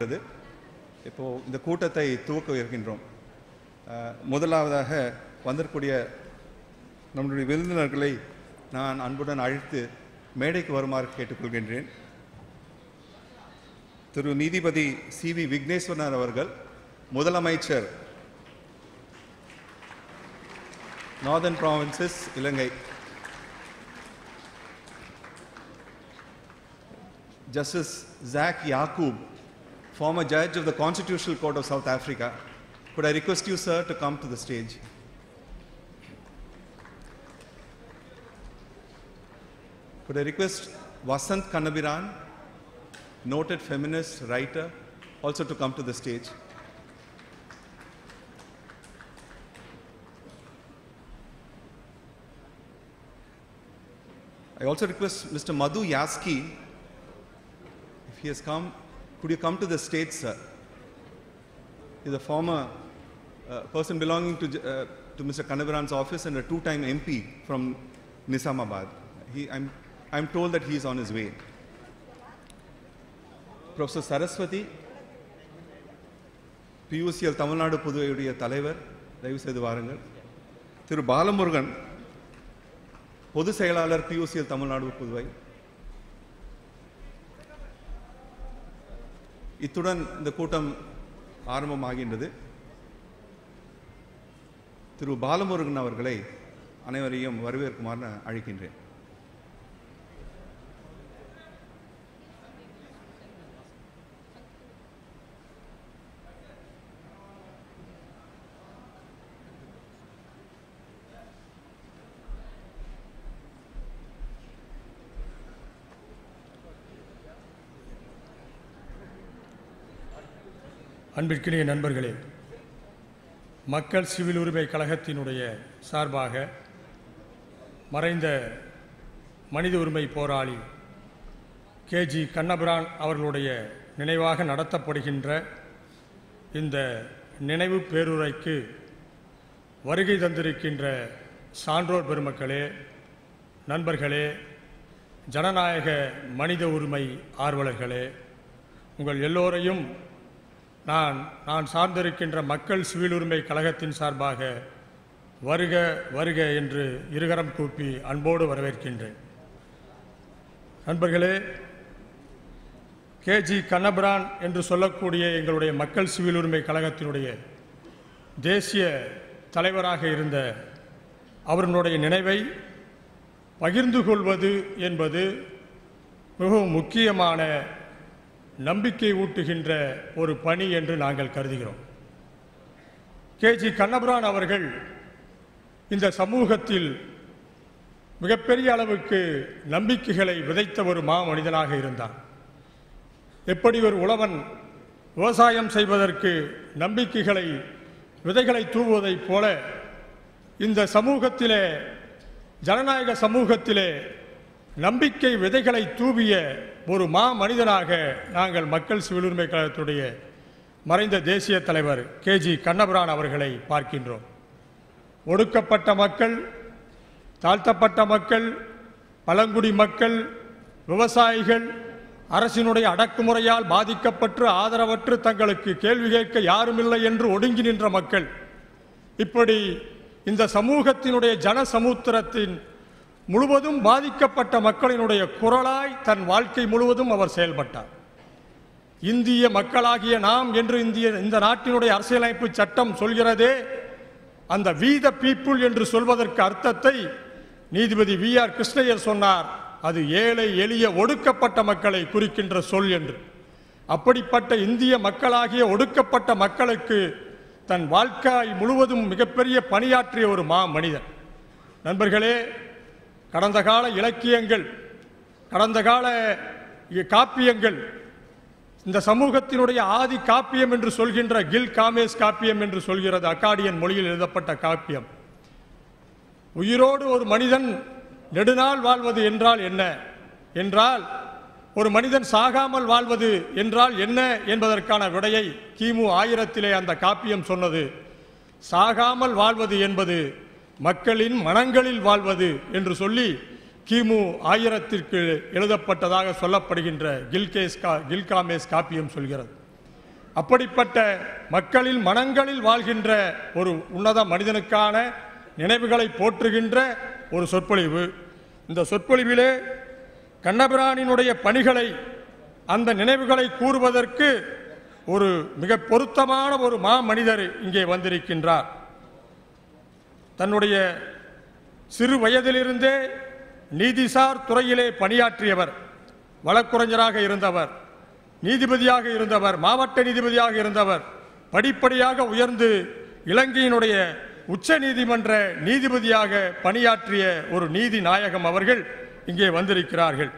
இப்போ இந்த கூட்டத்தை துவக்க இருக்கின்றோம். முதலாவதாக வந்திருக்கூடிய நம்முடைய விருந்தினர்களை நான் அன்புடன் அழைத்து மேடைக்கு வருமாறு கேட்டுக்கொள்கின்றேன். திரு நீதிபதி C.V.Wigneswaran அவர்கள், முதலமைச்சர் northern provinces Ilangai. Justice Zach Yaqub, former judge of the Constitutional Court of South Africa. Could I request you, sir, to come to the stage? Could I request K.G.Kannabiran, noted feminist writer, also to come to the stage? I also request Mr. Madhu Yaski, if he has come, could you come to the stage, sir? He is a former person belonging to Mr. Kannabiran's office and a two-time MP from Nizamabad. I'm told that he is on his way. Professor Saraswati, PUCL Tamil Nadu Puduvai Talaivar, தயவு செய்து வாருங்கள். திரு பாலமுருகன், பொதுச் செயலாளர் PUCL Tamil Nadu Puduvai. இத்துடன் இந்த கூட்டம் ஆரம்பமாகின்றது. திரு பாலமுருகன் அவர்களை அனைவரையும் வரவேற்குமாறு அழைக்கின்றேன். அன்பிற்கினிய நண்பர்களே, மக்கள் சிவில் உரிமை கழகத்தினுடைய சார்பாக மறைந்த மனித உரிமை போராளி K.G.Kannabiran அவர்களுடைய நினைவாக நடத்தப்படுகின்ற இந்த நினைவு பேருரைக்கு வருகை தந்திருக்கின்ற சான்றோர் பெருமக்களே, நண்பர்களே, ஜனநாயக மனித உரிமை ஆர்வலர்களே, உங்கள் எல்லோரையும் நான் சார்ந்திருக்கின்ற மக்கள் சிவில் உரிமை கழகத்தின் சார்பாக வருக வருக என்று இருகரம் கூப்பி அன்போடு வரவேற்கின்றேன். நண்பர்களே, K.G.Kannabiran என்று சொல்லக்கூடிய எங்களுடைய மக்கள் சிவில் உரிமை கழகத்தினுடைய தேசிய தலைவராக இருந்த அவர்களுடைய நினைவை பகிர்ந்து கொள்வது என்பது மிகவும் முக்கியமான நம்பிக்கை ஊட்டுகின்ற ஒரு பணி என்று நாங்கள் கருதுகிறோம். K.G.Kannabiran அவர்கள் இந்த சமூகத்தில் மிகப்பெரிய அளவுக்கு நம்பிக்கைகளை விதைத்த ஒரு மாமனிதனாக இருந்தார். எப்படி ஒரு உழவன் விவசாயம் செய்வதற்கு நம்பிக்கைகளை விதைகளை தூவுவதைப் போல இந்த சமூகத்திலே, ஜனநாயக சமூகத்திலே நம்பிக்கை விதைகளை தூவிய ஒரு மனிதனாக நாங்கள் மக்கள் சிவில் உரிமை கழகத்துடைய மறைந்த தேசிய தலைவர் K.G.Kannabiran அவர்களை பார்க்கின்றோம். ஒடுக்கப்பட்ட மக்கள், தாழ்த்தப்பட்ட மக்கள், பழங்குடி மக்கள், விவசாயிகள், அரசினுடைய அடக்குமுறையால் பாதிக்கப்பட்டு ஆதரவற்று தங்களுக்கு கேள்வி கேட்க யாருமில்லை என்று ஒடுங்கி நின்ற மக்கள், இப்படி இந்த சமூகத்தினுடைய ஜனசமுத்திரத்தின் முழுவதும் பாதிக்கப்பட்ட மக்களினுடைய குரலாய் தன் வாழ்க்கை முழுவதும் அவர் செயல்பட்டார். இந்திய மக்களாகிய நாம் என்று இந்த நாட்டினுடைய அரசியலமைப்பு சட்டம் சொல்கிறதே, அந்த வி த பீப்புள் என்று சொல்வதற்கு அர்த்தத்தை நீதிபதி V.R. கிருஷ்ணய்யர் சொன்னார். அது ஏழை எளிய ஒடுக்கப்பட்ட மக்களை குறிக்கின்ற சொல் என்று. அப்படிப்பட்ட இந்திய மக்களாகிய ஒடுக்கப்பட்ட மக்களுக்கு தன் வாழ்க்கை முழுவதும் மிகப்பெரிய பணியாற்றிய ஒரு மனிதன். நண்பர்களே, கடந்த கால இலக்கியங்கள், கடந்த கால காப்பியங்கள், இந்த சமூகத்தினுடைய ஆதி காப்பியம் என்று சொல்கின்ற கில்காமேஸ் காப்பியம் என்று சொல்கிறது, அக்காடியன் மொழியில் எழுதப்பட்ட காப்பியம். உயிரோடு ஒரு மனிதன் நெடுநாள் வாழ்வது என்றால் என்ன என்றால், ஒரு மனிதன் சாகாமல் வாழ்வது என்றால் என்ன என்பதற்கான விடையை கிமு 1000 அந்த காப்பியம் சொன்னது. சாகாமல் வாழ்வது என்பது மக்களின் மனங்களில் வாழ்வது என்று சொல்லி கிமு 1000 எழுதப்பட்டதாக சொல்லப்படுகின்ற கில்காமேஸ் காப்பியம் சொல்கிறது. அப்படிப்பட்ட மக்களின் மனங்களில் வாழ்கின்ற ஒரு உன்னத மனிதனுக்கான நினைவுகளை போற்றுகின்ற ஒரு சொற்பொழிவு. இந்த சொற்பொழிவிலே கண்ணபிரானினுடைய பணிகளை, அந்த நினைவுகளை கூறுவதற்கு ஒரு மிக பொருத்தமான ஒரு மாமனிதர் இங்கே வந்திருக்கின்றார். தன்னுடைய சிறு வயதிலிருந்தே நீதிசார் துறையிலே பணியாற்றியவர், வழக்குரைஞராக இருந்தவர், நீதிபதியாக இருந்தவர், மாவட்ட நீதிபதியாக இருந்தவர், படிப்படியாக உயர்ந்து இலங்கையினுடைய உச்ச நீதிமன்ற நீதிபதியாக பணியாற்றிய ஒரு நீதி நாயகம் அவர்கள் இங்கே வந்திருக்கிறார்கள்.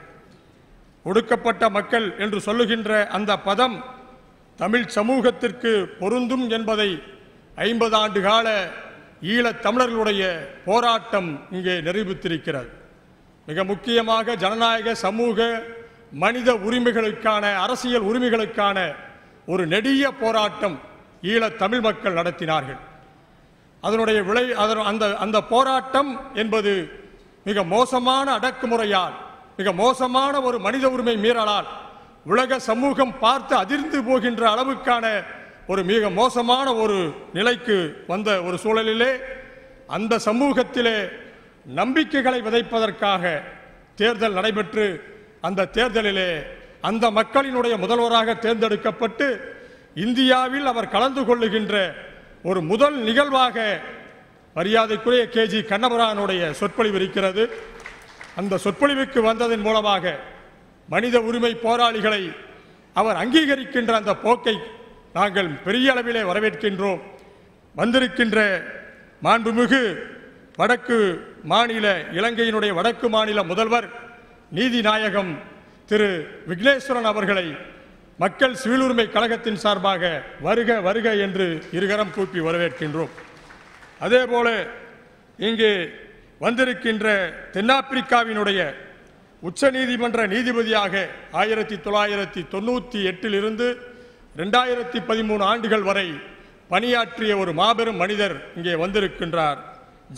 ஒடுக்கப்பட்ட மக்கள் என்று சொல்லுகின்ற அந்த பதம் தமிழ் சமூகத்திற்கு பொருந்தும் என்பதை 50 ஆண்டு கால ஈழத் தமிழர்களுடைய போராட்டம் இங்கே நிரூபித்திருக்கிறது. மிக முக்கியமாக ஜனநாயக சமூக மனித உரிமைகளுக்கான, அரசியல் உரிமைகளுக்கான ஒரு நெடிய போராட்டம் ஈழத் தமிழ் மக்கள் நடத்தினார்கள். அதனுடைய அந்த போராட்டம் என்பது மிக மோசமான அடக்குமுறையால், மிக மோசமான ஒரு மனித உரிமை மீறலால் உலக சமூகம் பார்த்து அதிர்ந்து போகின்ற அளவுக்கான ஒரு மிக மோசமான ஒரு நிலைக்கு வந்த ஒரு சூழலிலே அந்த சமூகத்திலே நம்பிக்கைகளை விதைப்பதற்காக தேர்தல் நடைபெற்று, அந்த தேர்தலிலே அந்த மக்களினுடைய முதல்வராக தேர்ந்தெடுக்கப்பட்டு இந்தியாவில் அவர் கலந்து கொள்ளுகின்ற ஒரு முதல் நிகழ்வாக மரியாதைக்குரிய K.G.Kannabiranனுடைய சொற்பொழிவு இருக்கிறது. அந்த சொற்பொழிவுக்கு வந்ததன் மூலமாக மனித உரிமை போராளிகளை அவர் அங்கீகரிக்கின்ற அந்த போக்கை நாங்கள் பெரிய அளவிலே வரவேற்கின்றோம். வந்திருக்கின்ற மாண்புமிகு வடக்கு மாநில, இலங்கையினுடைய வடக்கு மாநில முதல்வர் நீதி நாயகம் திரு விக்னேஸ்வரன் அவர்களை மக்கள் சிவில் உரிமை கழகத்தின் சார்பாக வருக வருக என்று இருகரம் கூப்பி வரவேற்கின்றோம். அதேபோல இங்கே வந்திருக்கின்ற தென்னாப்பிரிக்காவினுடைய உச்ச நீதிமன்ற நீதிபதியாக 1998 இருந்து 2013 ஆண்டுகள் வரை பணியாற்றிய ஒரு மாபெரும் மனிதர் இங்கே வந்திருக்கின்றார்.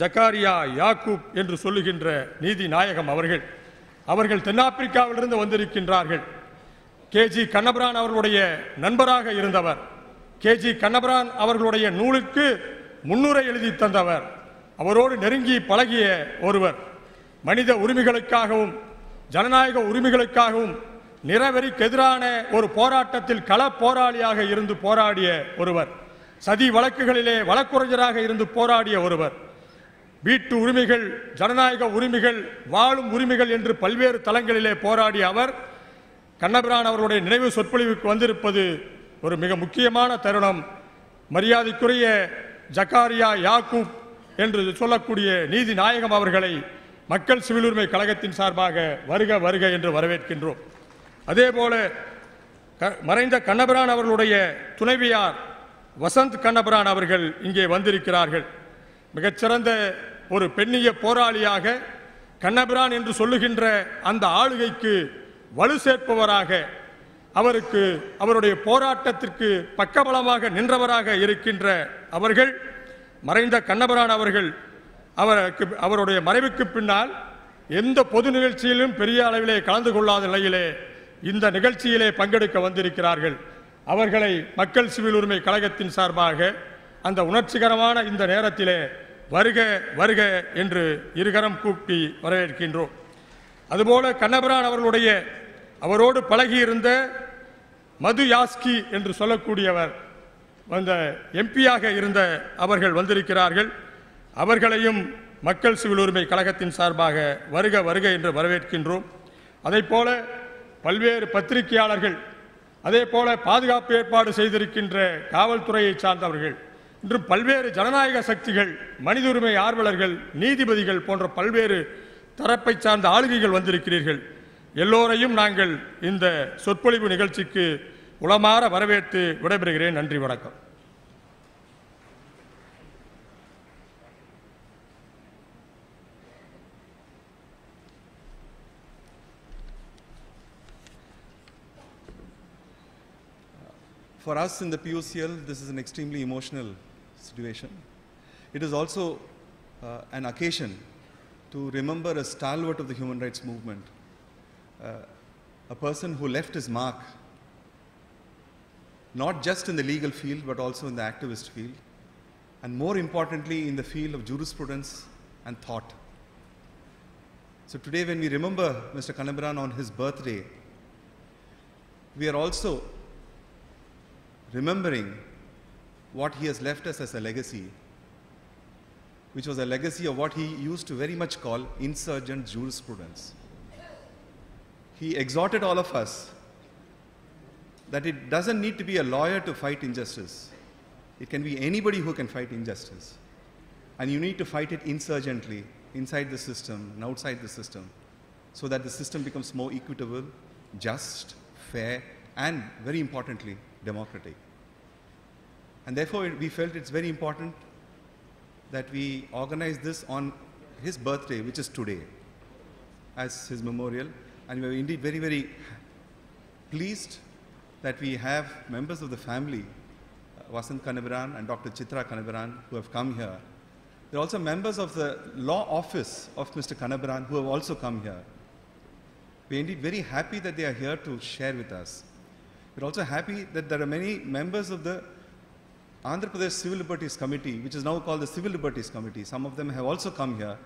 ஜக்காரியா யாக்கூப் என்று சொல்லுகின்ற நீதி நாயகம் அவர்கள் தென்னாப்பிரிக்காவிலிருந்து வந்திருக்கின்றார்கள். K.G.Kannabiran அவர்களுடைய நண்பராக இருந்தவர், K.G.Kannabiran அவர்களுடைய நூலுக்கு முன்னுரை எழுதி தந்தவர், அவரோடு நெருங்கி பழகிய ஒருவர், மனித உரிமைகளுக்காகவும் ஜனநாயக உரிமைகளுக்காகவும் நிறவெறிக்கு எதிரான ஒரு போராட்டத்தில் கள போராளியாக இருந்து போராடிய ஒருவர், சதி வழக்குகளிலே வழக்குரைஞராக இருந்து போராடிய ஒருவர், வீட்டு உரிமைகள், ஜனநாயக உரிமைகள், வாழும் உரிமைகள் என்று பல்வேறு தளங்களிலே போராடிய அவர் கண்ணபிரான் அவர்களுடைய நினைவு சொற்பொழிவுக்கு வந்திருப்பது ஒரு மிக முக்கியமான தருணம். மரியாதைக்குரிய ஜக்காரியா யாக்கூப் என்று சொல்லக்கூடிய நீதி நாயகம் அவர்களை மக்கள் சிவில் உரிமை கழகத்தின் சார்பாக வருக வருக என்று வரவேற்கின்றோம். அதேபோல மறைந்த கண்ணபிரான் அவர்களுடைய துணைவியார் வசந்த் கண்ணபிரான் அவர்கள் இங்கே வந்திருக்கிறார்கள். மிகச்சிறந்த ஒரு பெண்ணிய போராளியாக கண்ணபிரான் என்று சொல்லுகின்ற அந்த ஆளுகைக்கு வலு சேர்ப்பவராக, அவருக்கு அவருடைய போராட்டத்திற்கு பக்கபலமாக நின்றவராக இருக்கின்ற அவர்கள், மறைந்த கண்ணபிரான் அவர்கள் அவருடைய மறைவுக்கு பின்னால் எந்த பொது நிகழ்ச்சியிலும் பெரிய அளவிலே கலந்து கொள்ளாத நிலையிலே இந்த நிகழ்ச்சியிலே பங்கெடுக்க வந்திருக்கிறார்கள். அவர்களை மக்கள் சிவில் உரிமை கழகத்தின் சார்பாக அந்த உணர்ச்சிகரமான இந்த நேரத்திலே வருக வருக என்று இருகரம் கூப்பி வரவேற்கின்றோம். அதுபோல கண்ணபிரான் அவர்களுடைய அவரோடு பழகியிருந்த மது யாஸ்கி என்று சொல்லக்கூடியவர், அந்த எம்பியாக இருந்த அவர்கள் வந்திருக்கிறார்கள். அவர்களையும் மக்கள் சிவில் உரிமை கழகத்தின் சார்பாக வருக வருக என்று வரவேற்கின்றோம். அதேபோல பல்வேறு பத்திரிகையாளர்கள், அதேபோல பாதுகாப்பு ஏற்பாடு செய்திருக்கின்ற காவல்துறையை சார்ந்தவர்கள், இன்றும் பல்வேறு ஜனநாயக சக்திகள், மனித உரிமை ஆர்வலர்கள், நீதிபதிகள் போன்ற பல்வேறு தரப்பை சார்ந்த ஆளுகைகள் வந்திருக்கிறீர்கள். எல்லோரையும் நாங்கள் இந்த சொற்பொழிவு நிகழ்ச்சிக்கு உளமாற வரவேற்று விடைபெறுகிறேன். நன்றி, வணக்கம். For us in the PUCL, this is an extremely emotional situation. It is also an occasion to remember a stalwart of the human rights movement, a person who left his mark not just in the legal field, but also in the activist field, and more importantly, in the field of jurisprudence and thought. So today, when we remember Mr. Kannabiran on his birthday, we are also remembering what he has left us as a legacy, which was a legacy of what he used to very much call insurgent jurisprudence. He exhorted all of us that it doesn't need to be a lawyer to fight injustice. It can be anybody who can fight injustice. And you need to fight it insurgently, inside the system and outside the system, so that the system becomes more equitable, just, fair, and very importantly, democratic. And therefore, we felt it's very important that we organize this on his birthday, which is today, as his memorial. And we are indeed very, very pleased that we have members of the family, Vasanth Kannabiran and Dr. Chitra Kannabiran, who have come here. There are also members of the law office of Mr. Kannabiran who have also come here. We are indeed very happy that they are here to share with us. We are also happy that there are many members of the Andhra Pradesh Civil Liberties Committee, which is now called the Civil Liberties Committee. Some of them have also come here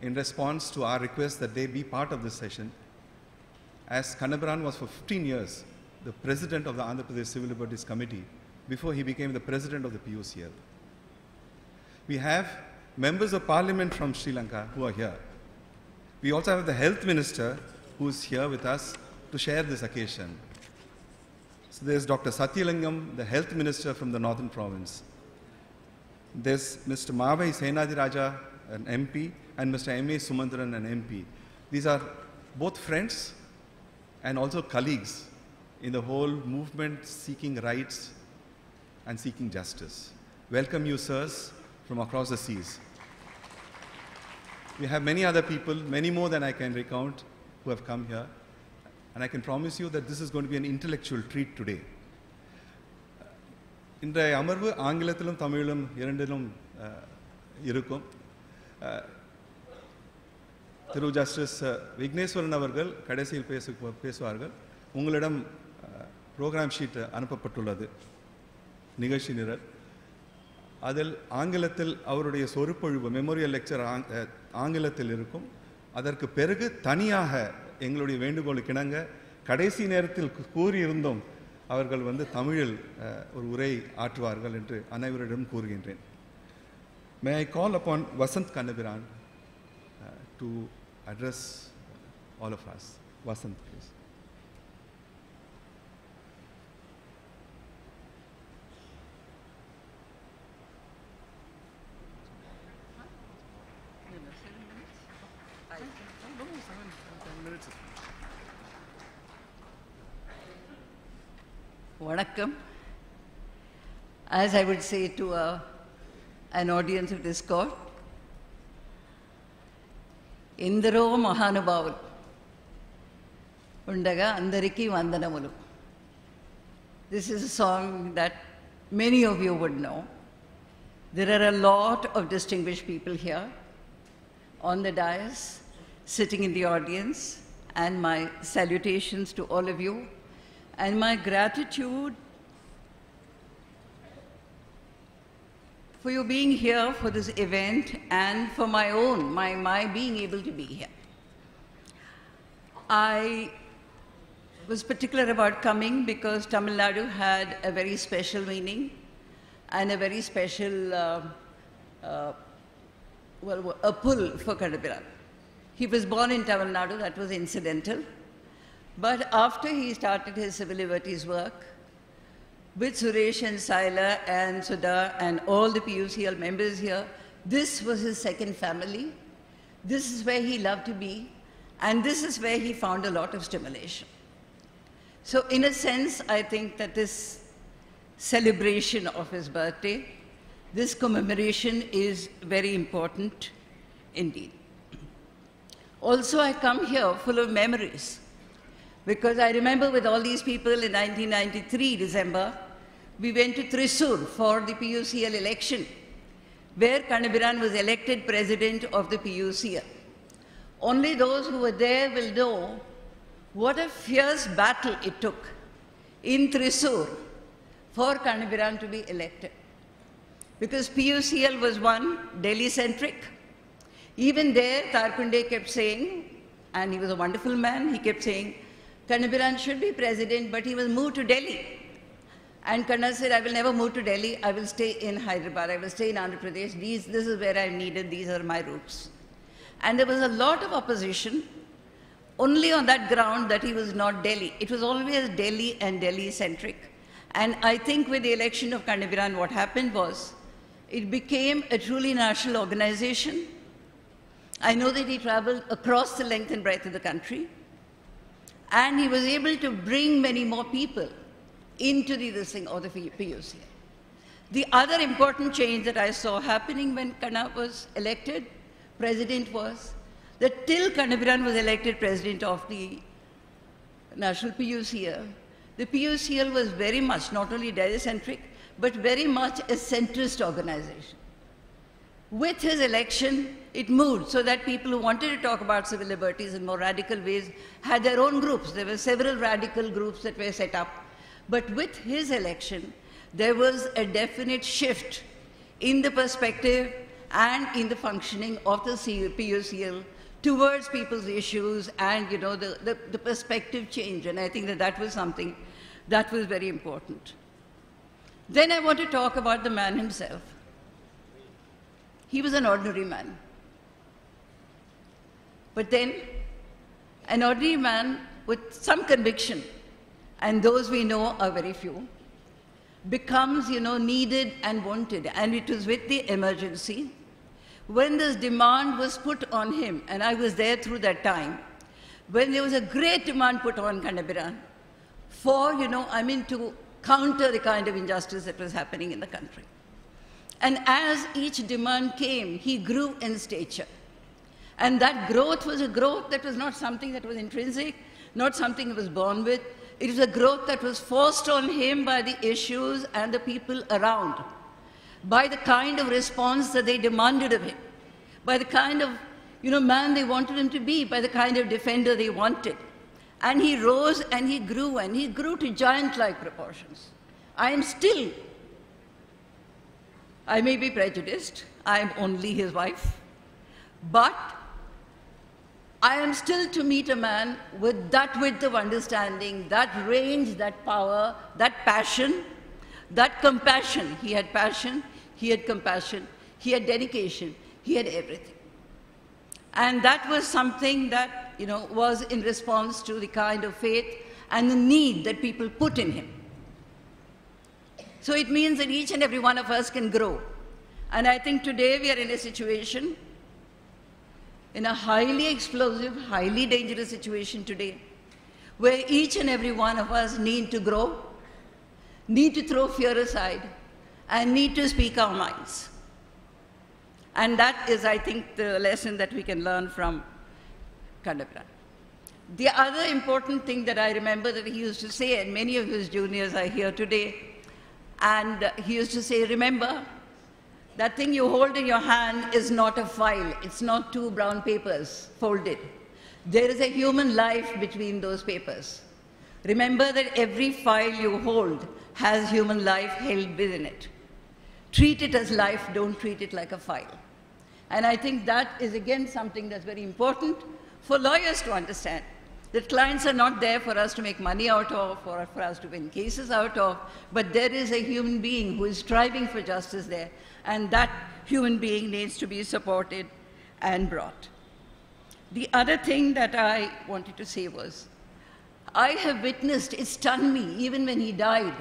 in response to our request that they be part of this session. As Kannabiran was for 15 years the president of the Andhra Pradesh Civil Liberties Committee before he became the president of the PUCL. We have members of parliament from Sri Lanka who are here. We also have the health minister who is here with us to share this occasion. So there's Dr. Satyalingam, the health minister from the northern province. There's Mr. Mavai Senadiraja, an MP, and Mr. M.A. Sumandran, an MP. These are both friends and also colleagues in the whole movement seeking rights and seeking justice. Welcome you, sirs, from across the seas. We have many other people, many more than I can recount, who have come here. And I can promise you that this is going to be an intellectual treat today. இன்றைய அமர்வு ஆங்கிலத்திலும் தமிழிலும் இரண்டிலும் இருக்கும். திரு justice Vigneswaran அவர்கள் கடைசியில் பேசுவார்கள். உங்களிடம் ப்ரோக்ராம் ஷீட் அனுப்பப்பட்டுள்ளது, நிகழ்ச்சி நிரல். அதில் ஆங்கிலத்தில் அவருடைய சொற்பொழிவு, மெமோரியல் லெக்சர் ஆங்கிலத்தில் இருக்கும். அதற்கு பிறகு தனியாக எங்களுடைய வேண்டுகோளுக்கு இணங்க கடைசி நேரத்தில் கூறியிருந்தோம் அவர்கள் தமிழில் ஒரு உரை ஆற்றுவார்கள் என்று அனைவரிடம் கூறுகின்றேன். May I call upon Vasanth Kannabiran to address all of us. Vasanth, please. Vanakkam. As I would say to an audience of this court, Indaro Mahanubhavulu Undaga Andariki Vandanamulu. This is a song that many of you would know. There are a lot of distinguished people here on the dais, sitting in the audience, and my salutations to all of you, and my gratitude for you being here for this event and for my being able to be here. I was particular about coming because Tamil Nadu had a very special meaning and a very special a pull for Kannabiran. He was born in Tamil Nadu, that was incidental. But after he started his civil liberties work, with Suresh and Saila and Sudha and all the PUCL members here, this was his second family. This is where he loved to be, and this is where he found a lot of stimulation. So in a sense, I think that this celebration of his birthday, this commemoration is very important indeed. Also, I come here full of memories, because I remember with all these people in 1993, December, we went to Thrissur for the PUCL election, where Kannabiran was elected president of the PUCL. Only those who were there will know what a fierce battle it took in Thrissur for Kannabiran to be elected. Because PUCL was one Delhi-centric. Even there, Tarkunde kept saying, and he was a wonderful man, he kept saying, Kannabiran should be president, but he will move to Delhi. And Kanna said, I will never move to Delhi, I will stay in Hyderabad, I will stay in Andhra Pradesh, this is where I'm needed, these are my roots. And there was a lot of opposition, only on that ground that he was not Delhi. It was always Delhi and Delhi-centric. And I think with the election of Kannabiran, what happened was, it became a truly national organization. I know that he traveled across the length and breadth of the country, and he was able to bring many more people into this thing, or the PUCL. The other important change that I saw happening when Kanna was elected president was that till Kannabiran was elected president of the National PUCL, the PUCL was very much not only Delhi-centric, but very much a centrist organization. With his election, it moved so that people who wanted to talk about civil liberties in more radical ways had their own groups. There were several radical groups that were set up. But with his election, there was a definite shift in the perspective and in the functioning of the PUCL towards people's issues and, you know, the perspective change. And I think that that was something that was very important. Then I want to talk about the man himself. He was an ordinary man. But then, an ordinary man with some conviction, and those we know are very few, becomes, you know, needed and wanted. And it was with the emergency, when this demand was put on him, and I was there through that time, when there was a great demand put on Kannabiran for, you know, I mean, to counter the kind of injustice that was happening in the country. And as each demand came, he grew in stature. And that growth was a growth that was not something that was intrinsic, not something he was born with. It was a growth that was forced on him by the issues and the people around, by the kind of response that they demanded of him, by the kind of, you know, man they wanted him to be, by the kind of defender they wanted. And he rose and he grew to giant-like proportions. I may be prejudiced, I am only his wife, but I am still to meet a man with that width of understanding, that range, that power, that passion, that compassion. He had passion, he had compassion, he had dedication, he had everything. And that was something that, you know, was in response to the kind of faith and the need that people put in him. So it means that each and every one of us can grow. And I think today we are in a situation, in a highly explosive, highly dangerous situation today, where each and every one of us need to grow, need to throw fear aside, and need to speak our minds. And that is, I think, the lesson that we can learn from Kannabiran. The other important thing that I remember that he used to say, and many of his juniors are here today, and he used to say, remember, that thing you hold in your hand is not a file. It's not two brown papers folded. There is a human life between those papers. Remember that every file you hold has human life held within it. Treat it as life, don't treat it like a file. And I think that is, again, something that's very important for lawyers to understand, that clients are not there for us to make money out of or for us to win cases out of, but there is a human being who is striving for justice there, and that human being needs to be supported and brought. The other thing that I wanted to say was, I have witnessed, it stunned me, even when he died.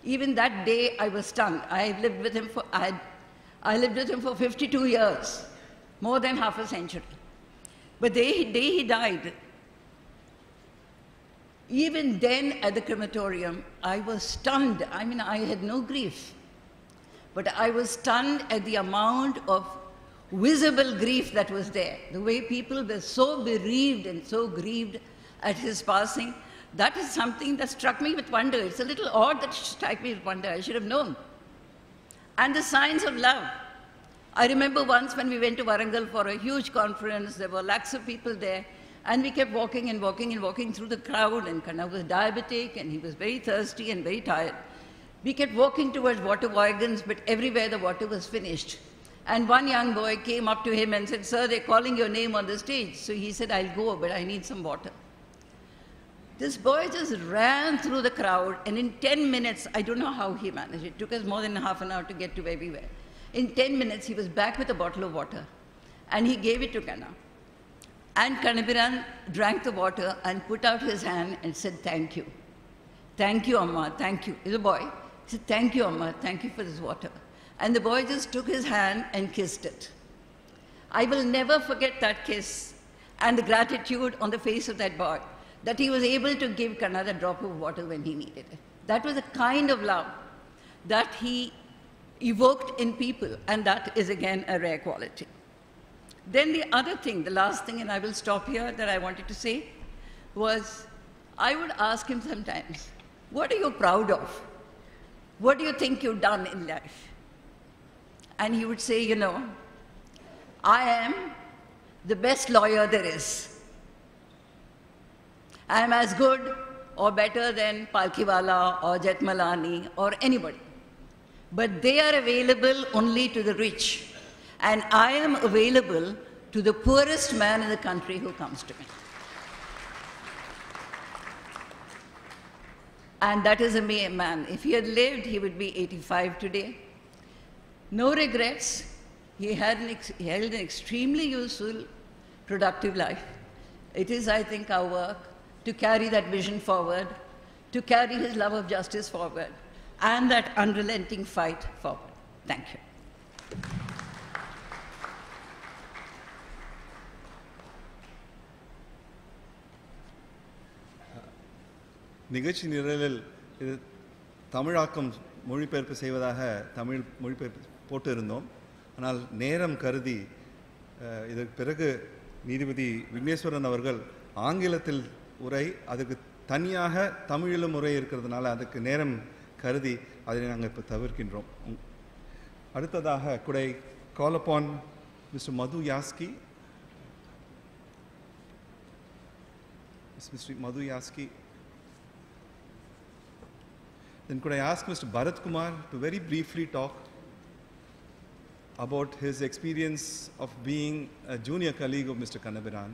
Even that day, I was stunned. I lived with him for 52 years, more than half a century. But the day he died, even then at the crematorium, I was stunned. I mean, I had no grief. But I was stunned at the amount of visible grief that was there. The way people were so bereaved and so grieved at his passing, that is something that struck me with wonder. It's a little odd that it struck me with wonder. I should have known. And the signs of love. I remember once when we went to Warangal for a huge conference, there were lakhs of people there, and we kept walking and walking and walking through the crowd, and Kanna was diabetic, and he was very thirsty and very tired. We kept walking towards water wagons, but everywhere the water was finished. And one young boy came up to him and said, "Sir, they're calling your name on the stage." So he said, "I'll go, but I need some water." This boy just ran through the crowd, and in 10 minutes, I don't know how he managed. It took us more than half an hour to get to where we were. In 10 minutes, he was back with a bottle of water, and he gave it to Kanna. And Kannabiran drank the water and put out his hand and said, "Thank you. Thank you, Amma, thank you." He's a boy. He said, "Thank you, Amma, thank you for this water." And the boy just took his hand and kissed it. I will never forget that kiss and the gratitude on the face of that boy, that he was able to give Kanna the drop of water when he needed it. That was a kind of love that he evoked in people, and that is again a rare quality. Then the other thing, the last thing, and I will stop here, that I wanted to say was, I would ask him sometimes, "What are you proud of? What do you think you've done in life?" And he would say, "You know, I am the best lawyer there is. I am as good or better than Palkiwala or Jetmalani or anybody. But they are available only to the rich. And I am available to the poorest man in the country who comes to me." And that is a man. If he had lived, he would be 85 today. No regrets. He held an extremely useful, productive life. It is, I think, our work to carry that vision forward, to carry his love of justice forward, and that unrelenting fight forward. Thank you. நிகழ்ச்சி நிரலில் இது தமிழாக்கம் மொழிபெயர்ப்பு செய்வதாக தமிழ் மொழிபெயர்ப்பு போட்டு இருந்தோம். ஆனால் நேரம் கருதி இதற்கு பிறகு நீதிபதி விக்னேஸ்வரன் அவர்கள் ஆங்கிலத்தில் உரை, அதுக்கு தனியாக தமிழிலும் உரை இருக்கிறதுனால அதுக்கு நேரம் கருதி அதை நாங்கள் இப்போ தவிர்க்கின்றோம். அடுத்ததாக could I call upon Mr. Madhu Yaski? Mr. Madhu Yaski. Then could I ask Mr. Bharat Kumar to very briefly talk about his experience of being a junior colleague of Mr. Kannabiran.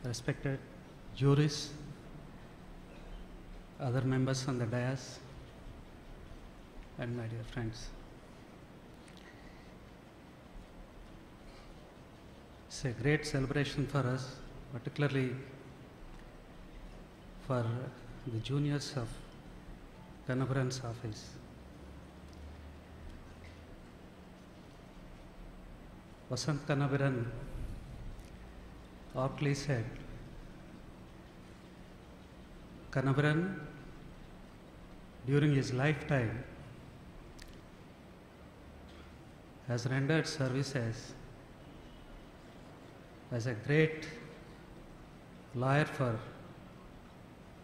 Respected juries, other members on the dais, and my dear friends. It's a great celebration for us, particularly for the juniors of Kannabiran's office. Vasanth Kannabiran aptly said, Kannabiran, during his lifetime, has rendered services as a great lawyer for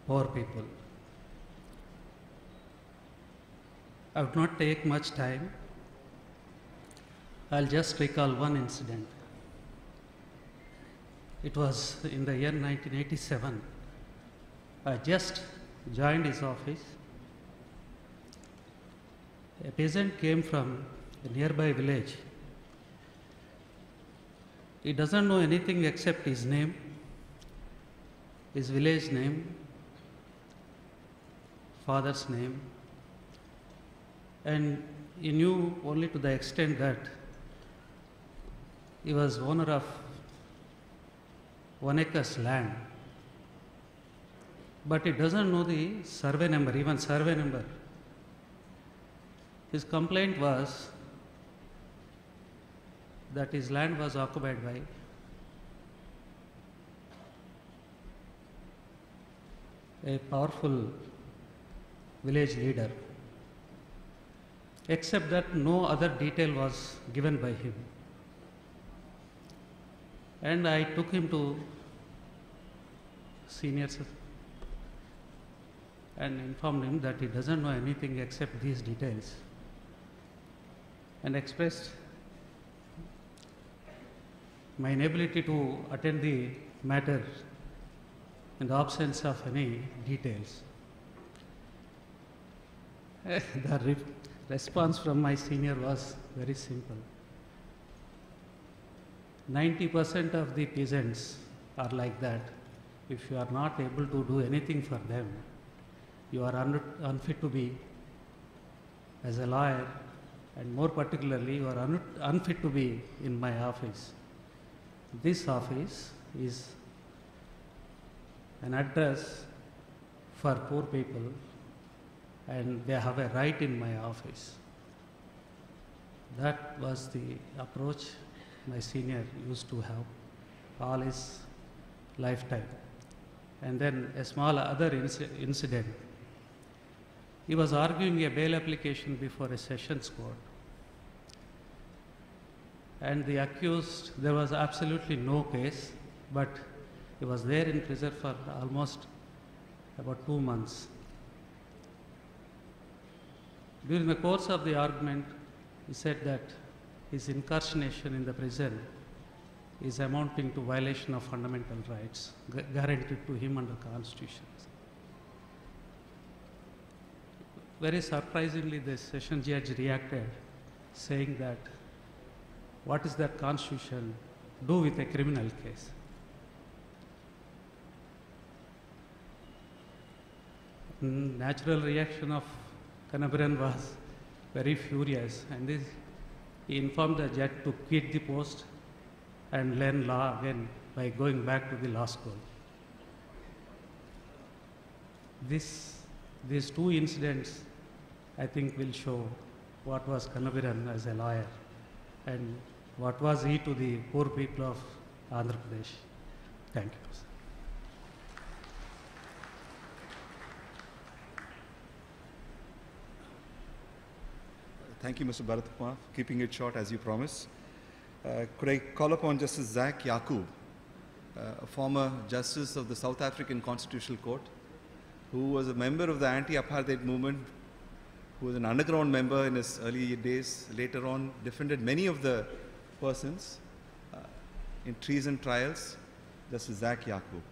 poor people. I would not take much time. I'll just recall one incident. It was in the year 1987. I just joined his office. A peasant came from a nearby village. He doesn't know anything except his name, his village name, father's name, and he knew only to the extent that he was owner of 1 acre land. but he doesn't know the survey number, even survey number. His complaint was that his land was occupied by a powerful village leader, except that no other detail was given by him. And I took him to seniors and informed him that he doesn't know anything except these details, and expressed my inability to attend the matter in the absence of any details. The response from my senior was very simple. 90% of the peasants are like that. If you are not able to do anything for them, you are unfit to be as a lawyer, and more particularly, you are unfit to be in my office. This office is an address for poor people, and they have a right in my office. That was the approach my senior used to have all his lifetime. And then a small other incident. He was arguing a bail application before a sessions court. And the accused, there was absolutely no case, but he was there in prison for almost about 2 months. During the course of the argument, he said that his incarceration in the prison is amounting to violation of fundamental rights guaranteed to him under the Constitution. Very surprisingly, the session judge reacted, saying that, what is that Constitution do with a criminal case? Natural reaction of Kannabiran was very furious, and he informed the judge to quit the post and learn law again by going back to the law school. These two incidents, I think, will show what was Kannabiran as a lawyer and what was he to the poor people of Andhra Pradesh. Thank you. Thank you, Mr. Bharat Kumar, for keeping it short as you promised. Could I call upon Justice Zach Yaqub, a former justice of the South African Constitutional Court, who was a member of the anti-apartheid movement, who was an underground member in his early days, later on defended many of the persons in treason trials. Justice Zach Yaqub.